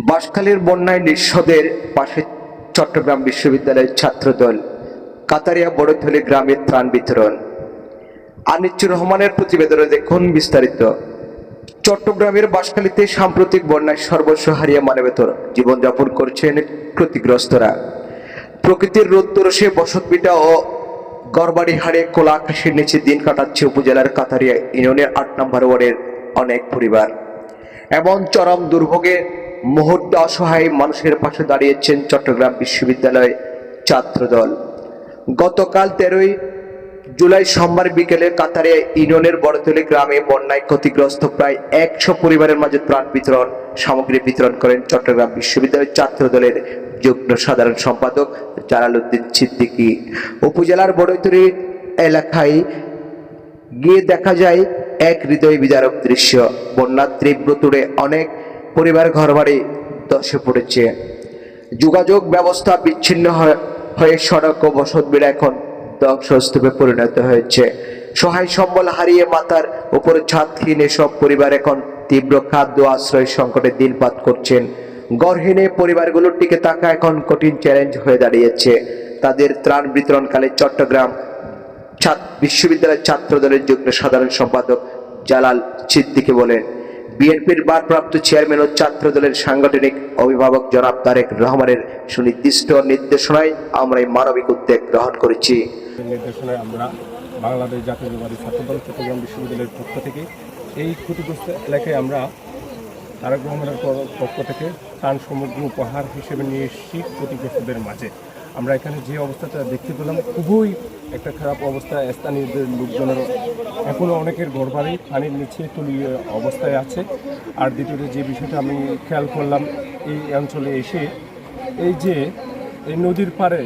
বাঁশখালীর বন্যায় নিঃস্বদের পাশে চট্টগ্রাম বিশ্ববিদ্যালয়ের ছাত্রদল। কাতারিয়া বড়থলি গ্রামে ত্রাণ বিতরণ। আনিসুর রহমানের প্রতিবেদনে দেখুন বিস্তারিত। চট্টগ্রামের বাঁশখালীতে সাম্প্রতিক বন্যায় সর্বস্ব হারিয়ে মানবেতর জীবনযাপন করছেন ক্ষতিগ্রস্তরা। প্রকৃতির রোদ্দুরসে বসতভিটা ও ঘরবাড়ি হারিয়ে খোলা আকাশের নিচে দিন কাটাচ্ছে উপজেলার কাতারিয়া ইউনিয়নের ৮ নম্বর ওয়ার্ডের অনেক পরিবার। এমন চরম দুর্ভোগে মুহূর্তে অসহায় মানুষের পাশে দাঁড়িয়েছেন চট্টগ্রাম বিশ্ববিদ্যালয় ছাত্রদল। গতকাল 13 জুলাই সোমবার বিকেলে কাতারিয়া ইউনিয়নের বড়তলী গ্রামে বন্যায় ক্ষতিগ্রস্ত প্রায় 100 পরিবারের মাঝে ত্রাণ বিতরণ সামগ্রী বিতরণ করেন চট্টগ্রাম বিশ্ববিদ্যালয় ছাত্রদলের যুগ্ম সাধারণ সম্পাদক জালালউদ্দিন সিদ্দিকী। উপজেলার বড়তলী এলাকায় গিয়ে দেখা যায় এক হৃদয় বিদারক দৃশ্য। বন্যার তীব্র তোড়ে অনেক পরিবার ঘরবাড়ি ধসে পড়েছে। যোগাযোগ ব্যবস্থা বিচ্ছিন্ন হয়ে সড়ক ও বসতভিটা এখন ধ্বংসস্তূপে পরিণত হয়েছে। সহায় সম্বল হারিয়ে মাথার উপরে ছাদহীন এসব পরিবার এখন তীব্র খাদ্য আশ্রয় সংকটে দিনপাত করছেন। গড়হীন পরিবারগুলোর দিকে তাকা এখন কঠিন চ্যালেঞ্জ হয়ে দাঁড়িয়েছে। তাদের ত্রাণ বিতরণকালে চট্টগ্রাম বিশ্ববিদ্যালয়ের ছাত্রদলের যুগ্ম সাধারণ সম্পাদক জালাল সিদ্দিকী বলেন, বিএনপির ভারপ্রাপ্ত চেয়ারম্যান ও ছাত্রদলের সাংগঠনিক অভিভাবক জনাব তারেক রহমানের সুনির্দিষ্ট নির্দেশনায় আমরা এই মানবিক উদ্যোগ গ্রহণ করেছি। নির্দেশনায় আমরা বাংলাদেশ জাতীয়তাবাদী ছাত্রদল চট্টগ্রাম বিশ্ববিদ্যালয়ের পক্ষ থেকে এই ক্ষতিগ্রস্ত এলাকায় আমরা তারেক রহমানের পক্ষ থেকে ত্রাণ সামগ্রী উপহার হিসেবে নিয়ে এসেছি ক্ষতিগ্রস্তদের মাঝে। আমরা এখানে যে অবস্থাটা দেখতে পেলাম খুবই একটা খারাপ অবস্থা। স্থানীয়দের লোকজনের এখনও অনেকের ঘরবাড়ি পানির নিচে তলিয়ে অবস্থায় আছে। আর দ্বিতীয়ত যে বিষয়টা আমি খেয়াল করলাম এই অঞ্চলে এসে, এই যে এই নদীর পাড়ে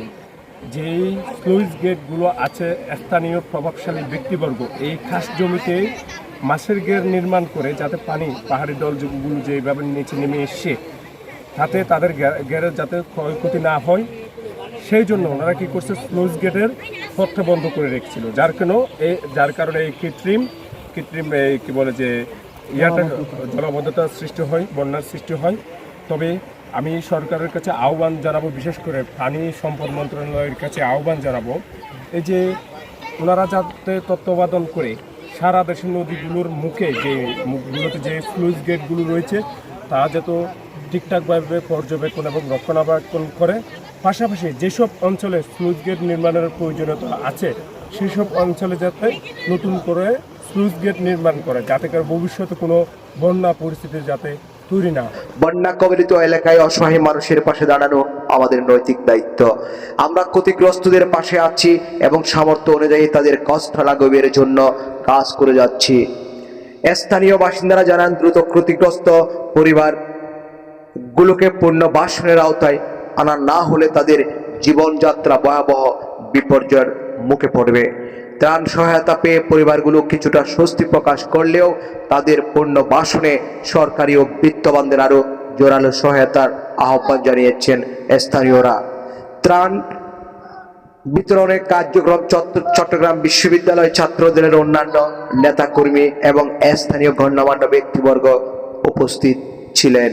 যেই স্লুইস গেটগুলো আছে, স্থানীয় প্রভাবশালী ব্যক্তিবর্গ এই খাস জমিতে মাছের গেট নির্মাণ করে যাতে পানি পাহাড়ি দলগুলো যেভাবে নিচে নেমে এসছে তাতে তাদের গেটের যাতে ক্ষয়ক্ষতি না হয় সেই জন্য ওনারা কী করছে, স্লুইস গেটের পথটা বন্ধ করে রেখেছিল, যার কারণে এই কৃত্রিম কী বলে যে জলাবদ্ধতার সৃষ্টি হয়, বন্যার সৃষ্টি হয়। তবে আমি সরকারের কাছে আহ্বান জানাবো, বিশেষ করে পানি সম্পদ মন্ত্রণালয়ের কাছে আহ্বান জানাবো, এই যে ওনারা যাতে তত্ত্বাবধান করে সারা দেশের নদীগুলোর মুখগুলোতে যে স্লুইস গেটগুলো রয়েছে তা যত ঠিকঠাকভাবে পর্যবেক্ষণ এবং রক্ষণাবেক্ষণ করে। পাশাপাশি যেসব অঞ্চলে স্লুইস গেট নির্মাণের প্রয়োজনীয়তা আছে সেসব অঞ্চলে যাতে নতুন করে স্লুইস গেট নির্মাণ করে, যাতে করে ভবিষ্যতে কোনো বন্যা পরিস্থিতি যাতে তৈরি না। বন্যা কবলিত এলাকায় অসহায় মানুষের পাশে দাঁড়ানো আমাদের নৈতিক দায়িত্ব। আমরা ক্ষতিগ্রস্তদের পাশে আছি এবং সামর্থ্য অনুযায়ী তাদের কষ্ট লাঘবের জন্য কাজ করে যাচ্ছি। স্থানীয় বাসিন্দারা জানান, দ্রুত ক্ষতিগ্রস্ত পরিবারগুলোকে পুনর্বাসনের আওতায় আনা না হলে তাদের জীবনযাত্রা ভয়াবহ বিপর্যয়ের মুখে পড়বে। ত্রাণ সহায়তা পেয়ে পরিবারগুলো কিছুটা স্বস্তি প্রকাশ করলেও তাদের পুনর্বাসনে সরকারি ও বিত্তবানদের আরও জোরালো সহায়তার আহ্বান জানিয়েছেন স্থানীয়রা। ত্রাণ বিতরণের কার্যক্রম চট্টগ্রাম বিশ্ববিদ্যালয় ছাত্রদলের অন্যান্য নেতাকর্মী এবং স্থানীয় গণ্যমান্য ব্যক্তিবর্গ উপস্থিত ছিলেন।